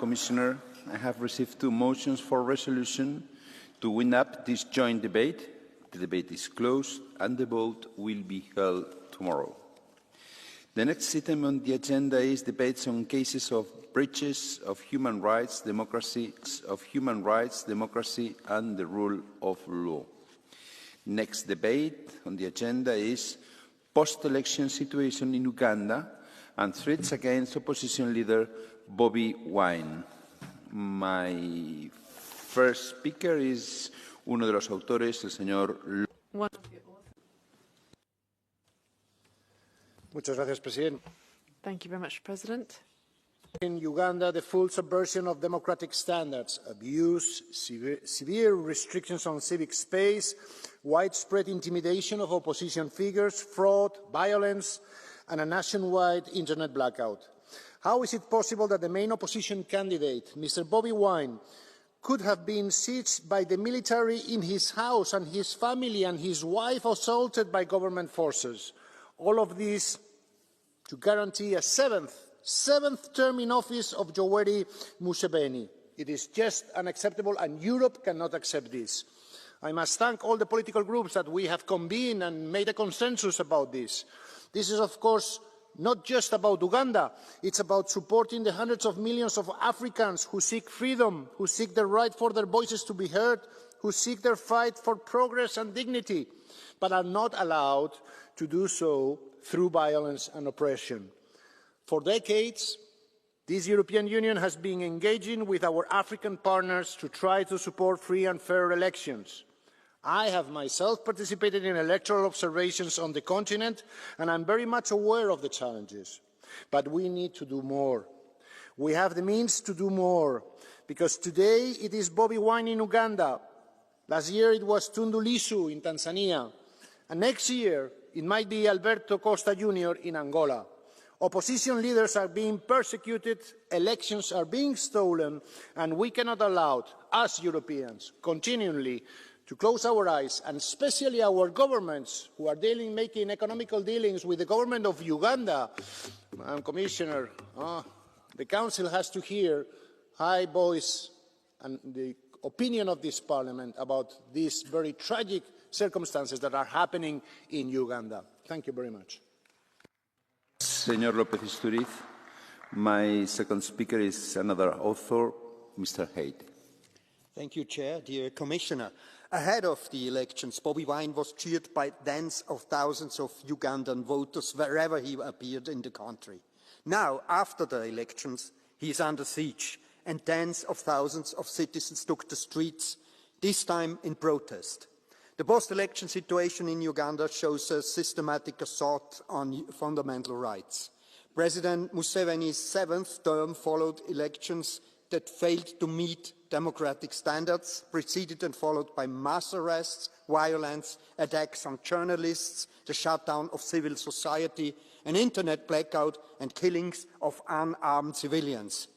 Commissioner. I have received 2 motions for resolution to wind up this joint debate. The debate is closed and the vote will be held tomorrow. The next item on the agenda is debates on cases of breaches of human rights, democracy, and the rule of law. Next debate on the agenda is post-election situation in Uganda and threats against opposition leader Bobi Wine. My first speaker is uno de los autores, el señor. Muchas gracias, President. Thank you very much, President. In Uganda, the full subversion of democratic standards, abuse, severe restrictions on civic space, widespread intimidation of opposition figures, fraud, violence, and a nationwide internet blackout. How is it possible that the main opposition candidate, Mr. Bobi Wine, could have been sieged by the military in his house and his family and his wife assaulted by government forces? All of this to guarantee a seventh term in office of Yoweri Museveni. It is just unacceptable, and Europe cannot accept this. I must thank all the political groups that we have convened and made a consensus about this. This is, of course, not just about Uganda. It's about supporting the hundreds of millions of Africans who seek freedom, who seek the right for their voices to be heard, who seek their fight for progress and dignity, but are not allowed to do so through violence and oppression. For decades, this European Union has been engaging with our African partners to try to support free and fair elections. I have myself participated in electoral observations on the continent, and I'm very much aware of the challenges. But we need to do more. We have the means to do more, because today it is Bobi Wine in Uganda. Last year it was Tundu Lissu in Tanzania. And next year it might be Alberto Costa Jr. in Angola. Opposition leaders are being persecuted, elections are being stolen, and we cannot allow, as Europeans, continually to close our eyes, and especially our governments who are making economical dealings with the government of Uganda. Commissioner, the Council has to hear high voice and the opinion of this Parliament about these very tragic circumstances that are happening in Uganda. Thank you very much. Señor López Istúriz, my second speaker is another author, Mr. Hayde. Thank you, Chair. Dear Commissioner, ahead of the elections, Bobi Wine was cheered by tens of thousands of Ugandan voters wherever he appeared in the country. Now, after the elections, he is under siege, and tens of thousands of citizens took the streets, this time in protest. The post-election situation in Uganda shows a systematic assault on fundamental rights. President Museveni's 7th term followed elections that failed to meet democratic standards, preceded and followed by mass arrests, violence, attacks on journalists, the shutdown of civil society, an internet blackout, and killings of unarmed civilians.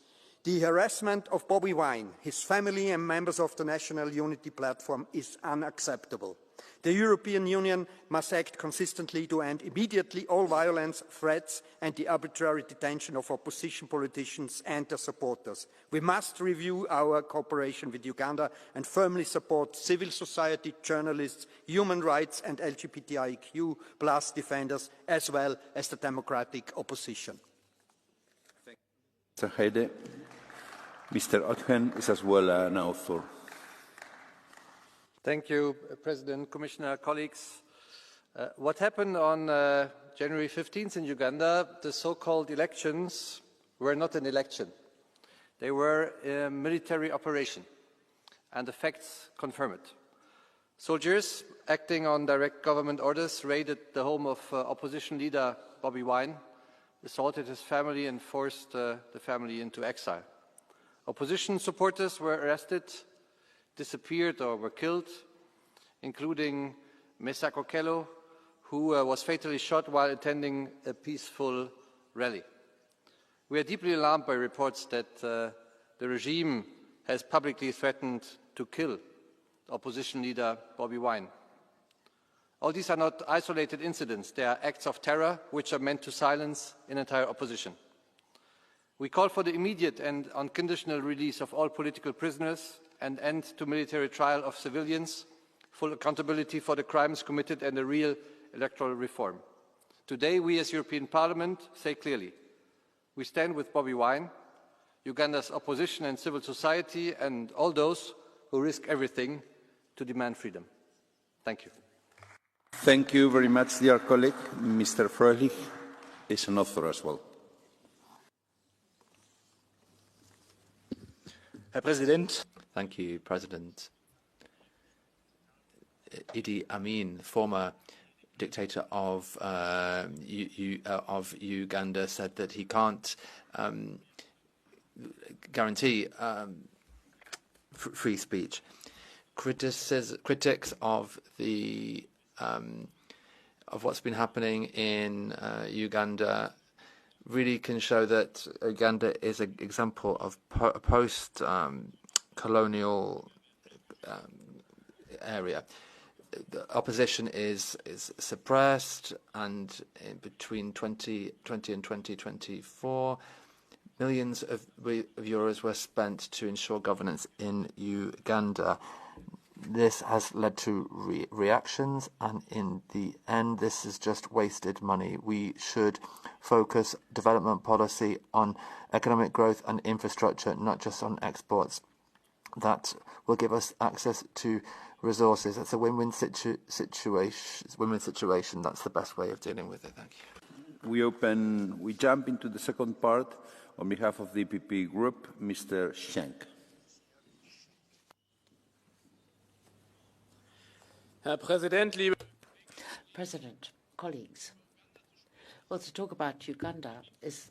The harassment of Bobi Wine, his family and members of the National Unity Platform is unacceptable. The European Union must act consistently to end immediately all violence, threats and the arbitrary detention of opposition politicians and their supporters. We must review our cooperation with Uganda and firmly support civil society, journalists, human rights and LGBTIQ+ defenders, as well as the democratic opposition. Mr. Hayde. Mr. Otgen is as well an author. Thank you, President, Commissioner, colleagues. What happened on January 15th in Uganda, the so-called elections, were not an election. They were a military operation, and the facts confirm it. Soldiers, acting on direct government orders, raided the home of opposition leader Bobi Wine, assaulted his family and forced the family into exile. Opposition supporters were arrested, disappeared or were killed, including Mesa Kokelo, who was fatally shot while attending a peaceful rally. We are deeply alarmed by reports that the regime has publicly threatened to kill opposition leader Bobi Wine. All these are not isolated incidents. They are acts of terror which are meant to silence an entire opposition. We call for the immediate and unconditional release of all political prisoners, an end to military trial of civilians, full accountability for the crimes committed and a real electoral reform. Today, we as European Parliament say clearly, we stand with Bobi Wine, Uganda's opposition and civil society, and all those who risk everything to demand freedom. Thank you. Thank you very much, dear colleague. Mr. Fröhlich is an author as well. Herr Präsident. Thank you, President. Idi Amin, former dictator of Uganda, said that he can't guarantee free speech. Critics of the of what's been happening in Uganda really can show that Uganda is an example of a post-colonial area. The opposition is suppressed, and in between 2020 and 2024, millions of euros were spent to ensure governance in Uganda. This has led to reactions, and in the end, this is just wasted money. We should focus development policy on economic growth and infrastructure, not just on exports. That will give us access to resources. It's a win-win situation. That's the best way of dealing with it. Thank you. We jump into the second part on behalf of the EPP Group, Mr. Schenk. Herr Präsident, liebe President, colleagues, well, to talk about Uganda is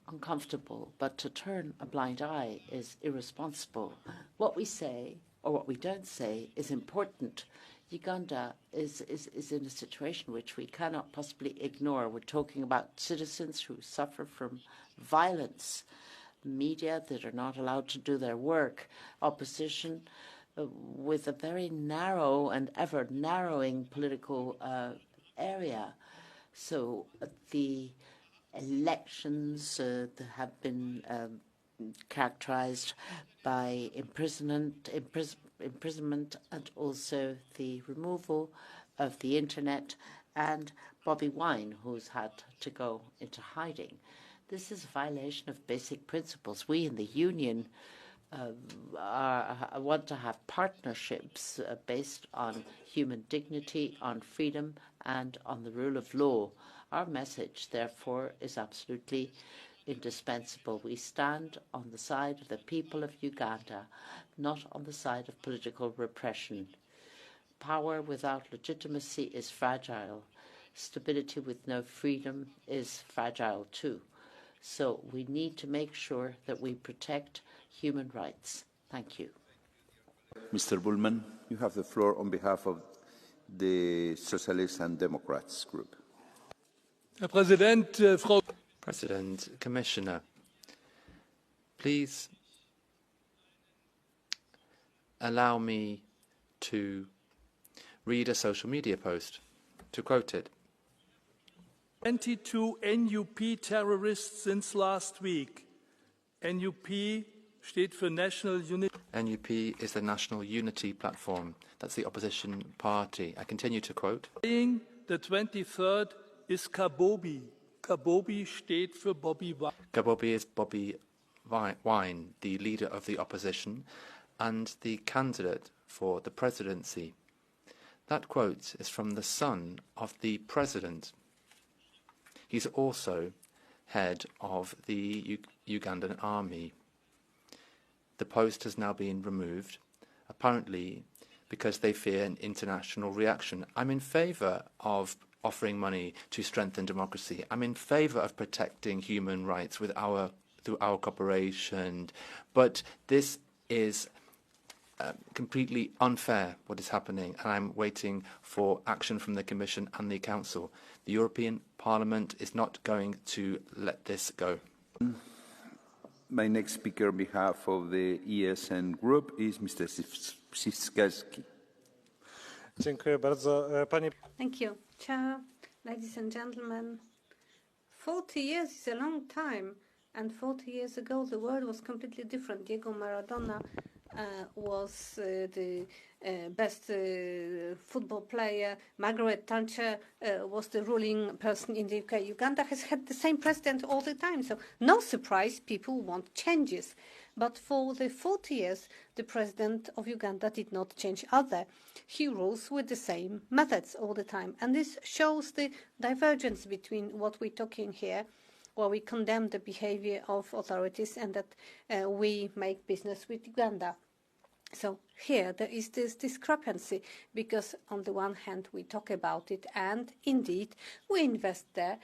uncomfortable, but to turn a blind eye is irresponsible. What we say, or what we don't say, is important. Uganda is in a situation which we cannot possibly ignore. We're talking about citizens who suffer from violence, media that are not allowed to do their work, opposition with a very narrow and ever narrowing political area. So the elections have been characterized by imprisonment and also the removal of the internet, and Bobi Wine, who's had to go into hiding. This is a violation of basic principles. We in the Union want to have partnerships based on human dignity, on freedom, and on the rule of law. Our message, therefore, is absolutely indispensable. We stand on the side of the people of Uganda, not on the side of political repression. Power without legitimacy is fragile. Stability with no freedom is fragile too. So we need to make sure that we protect human rights. Thank you. Mr. Bullman, you have the floor on behalf of the Socialists and Democrats Group. Herr Präsident, Frau President, Commissioner, please allow me to read a social media post, to quote it. 22 NUP terrorists since last week. NUP steht für National Unity. NUP is the National Unity Platform. That's the opposition party. I continue to quote. The 23rd is Kabobi. Kabobi steht für Bobi Wine. Kabobi is Bobi Wine, the leader of the opposition and the candidate for the presidency. That quote is from the son of the president. He's also head of the Ugandan army. The post has now been removed, apparently because they fear an international reaction. I'm in favour of offering money to strengthen democracy. I'm in favour of protecting human rights through our cooperation. But this is completely unfair, what is happening, and I'm waiting for action from the Commission and the Council. The European Parliament is not going to let this go. My next speaker on behalf of the ESN Group is Mr. Siekierski. Thank you, Chair, ladies and gentlemen. 40 years is a long time, And 40 years ago, the world was completely different. Diego Maradona was the best football player. Margaret Thatcher was the ruling person in the UK. Uganda has had the same president all the time, so no surprise people want changes. But for the 40 years, the president of Uganda did not change either. He rules with the same methods all the time. And this shows the divergence between what we're talking here, where we condemn the behavior of authorities, and that we make business with Uganda. So here there is this discrepancy, because on the one hand we talk about it and indeed we invest there,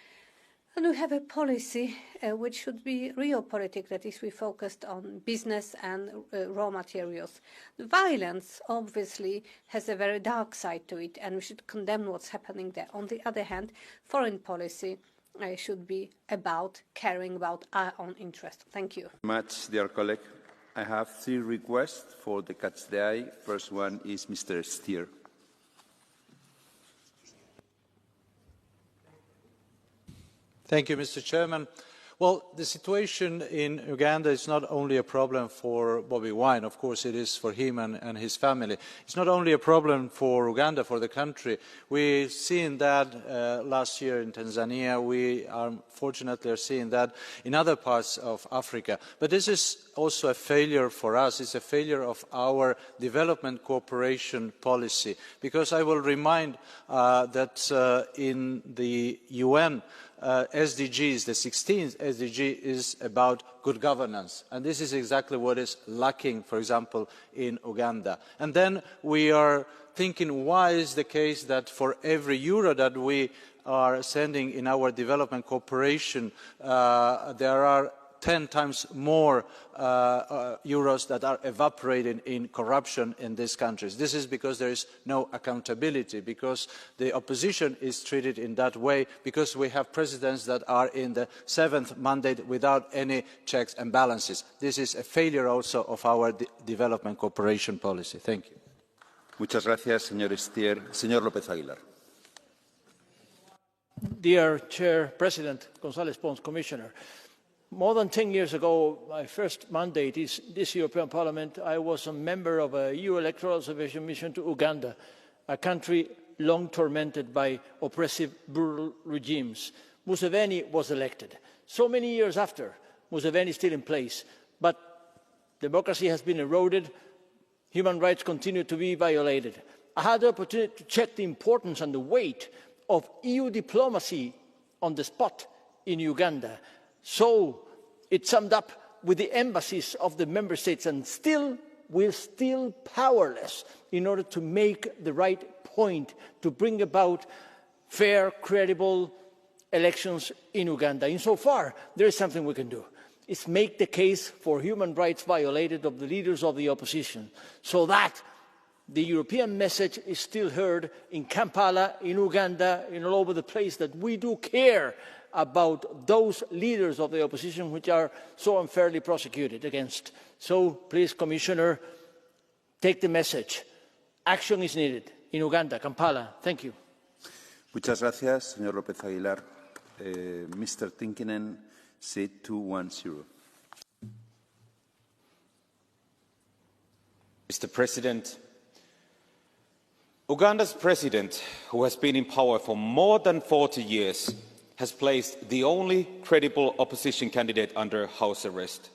and we have a policy which should be realpolitik, that is, we focused on business and raw materials. The violence obviously has a very dark side to it, and we should condemn what's happening there. On the other hand, foreign policy should be about caring about our own interest. Thank you. Much, dear colleague. I have 3 requests for the Catch the Eye. First one is Mr. Stier. Thank you, Mr. Chairman. Well, the situation in Uganda is not only a problem for Bobi Wine. Of course, it is for him and his family. It's not only a problem for Uganda, for the country. We've seen that last year in Tanzania. We are fortunately seeing that in other parts of Africa. But this is also a failure for us. It's a failure of our development cooperation policy. Because I will remind that in the UN, SDGs, the 16th SDG is about good governance, and this is exactly what is lacking, for example, in Uganda. And then we are thinking, why is the case that for every euro that we are sending in our development cooperation, there are 10 times more euros that are evaporating in corruption in these countries. This is because there is no accountability, because the opposition is treated in that way, because we have presidents that are in the 7th mandate without any checks and balances. This is a failure also of our development cooperation policy. Thank you. Muchas gracias, señor Stier. Señor López Aguilar. Dear Chair, President González Pons, Commissioner, more than 10 years ago, my first mandate is this European Parliament. I was a member of a EU electoral observation mission to Uganda, a country long tormented by oppressive, brutal regimes. Museveni was elected. So many years after, Museveni is still in place, but democracy has been eroded, human rights continue to be violated. I had the opportunity to check the importance and the weight of EU diplomacy on the spot in Uganda. So it summed up with the embassies of the member states, and still we're still powerless in order to make the right point to bring about fair, credible elections in Uganda. Insofar, there is something we can do. It's make the case for human rights violated of the leaders of the opposition, so that the European message is still heard in Kampala, in Uganda, and all over the place, that we do care about those leaders of the opposition which are so unfairly prosecuted against. So please, Commissioner, take the message. Action is needed in Uganda, Kampala. Thank you. Muchas gracias, señor López Aguilar. Mr. Tinkinen, seat 210. Mr. President, Uganda's president, who has been in power for more than 40 years, has placed the only credible opposition candidate under house arrest.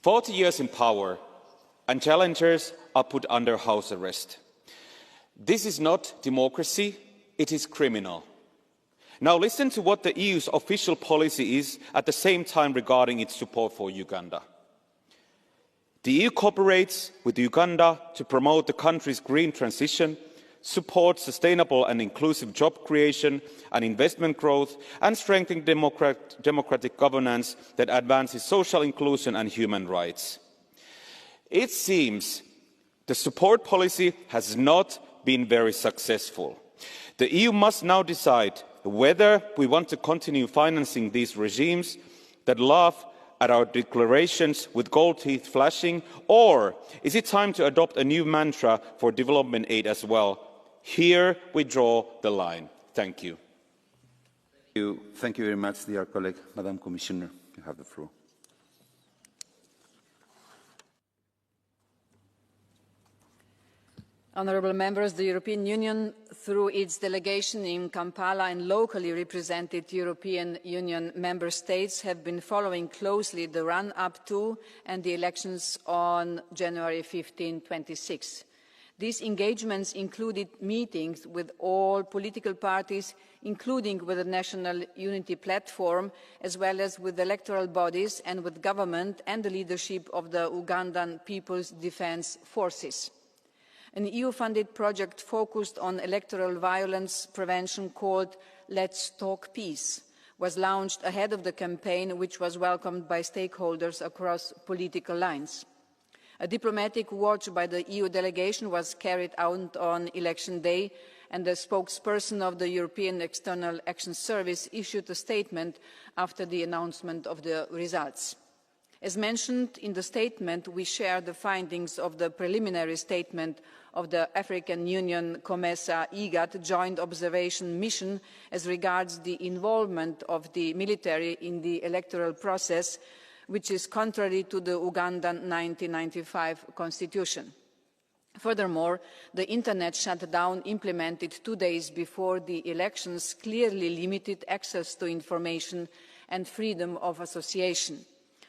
40 years in power, and challengers are put under house arrest. This is not democracy, it is criminal. Now listen to what the EU's official policy is at the same time regarding its support for Uganda. The EU cooperates with Uganda to promote the country's green transition, support sustainable and inclusive job creation and investment growth, and strengthen democratic governance that advances social inclusion and human rights. It seems the support policy has not been very successful. The EU must now decide whether we want to continue financing these regimes that laugh at our declarations with gold teeth flashing, or is it time to adopt a new mantra for development aid as well? Here we draw the line. Thank you. Thank you very much, dear colleague, Madam Commissioner. You have the floor. Honourable members, the European Union, through its delegation in Kampala and locally represented European Union member states, have been following closely the run-up to and the elections on January 26. These engagements included meetings with all political parties, including with the National Unity Platform, as well as with electoral bodies and with government and the leadership of the Ugandan People's Defence Forces. An EU-funded project focused on electoral violence prevention called Let's Talk Peace was launched ahead of the campaign, which was welcomed by stakeholders across political lines. A diplomatic watch by the EU delegation was carried out on election day, and the spokesperson of the European External Action Service issued a statement after the announcement of the results. As mentioned in the statement, we share the findings of the preliminary statement of the African Union COMESA IGAD Joint Observation Mission as regards the involvement of the military in the electoral process, which is contrary to the Ugandan 1995 constitution. Furthermore, the internet shutdown implemented 2 days before the elections clearly limited access to information and freedom of association.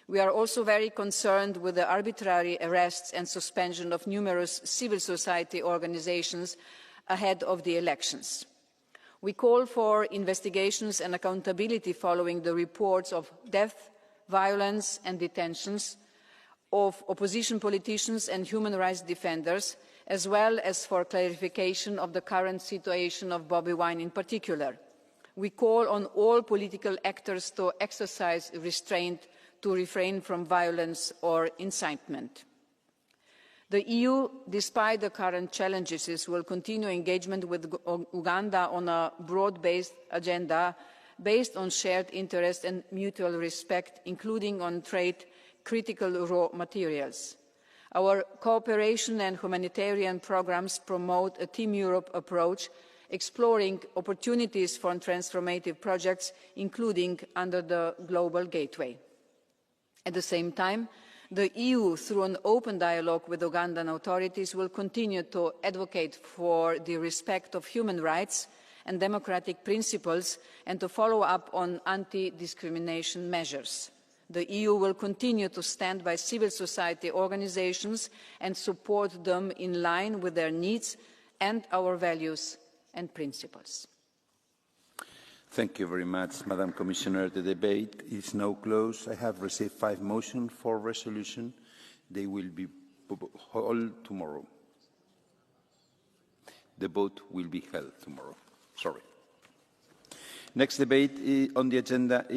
We are also very concerned with the arbitrary arrests and suspension of numerous civil society organisations ahead of the elections. We call for investigations and accountability following the reports of death, violence and detentions of opposition politicians and human rights defenders, as well as for clarification of the current situation of Bobi Wine in particular. We call on all political actors to exercise restraint to refrain from violence or incitement. The EU, despite the current challenges, will continue engagement with Uganda on a broad-based agenda based on shared interest and mutual respect, including on trade critical raw materials. Our cooperation and humanitarian programmes promote a Team Europe approach, exploring opportunities for transformative projects, including under the Global Gateway. At the same time, the EU, through an open dialogue with Ugandan authorities, will continue to advocate for the respect of human rights and democratic principles and to follow up on anti-discrimination measures. The EU will continue to stand by civil society organisations and support them in line with their needs and our values and principles. Thank you very much, Madam Commissioner. The debate is now closed. I have received 5 motions for resolution. They will be held tomorrow. The vote will be held tomorrow. Sorry. Next debate on the agenda is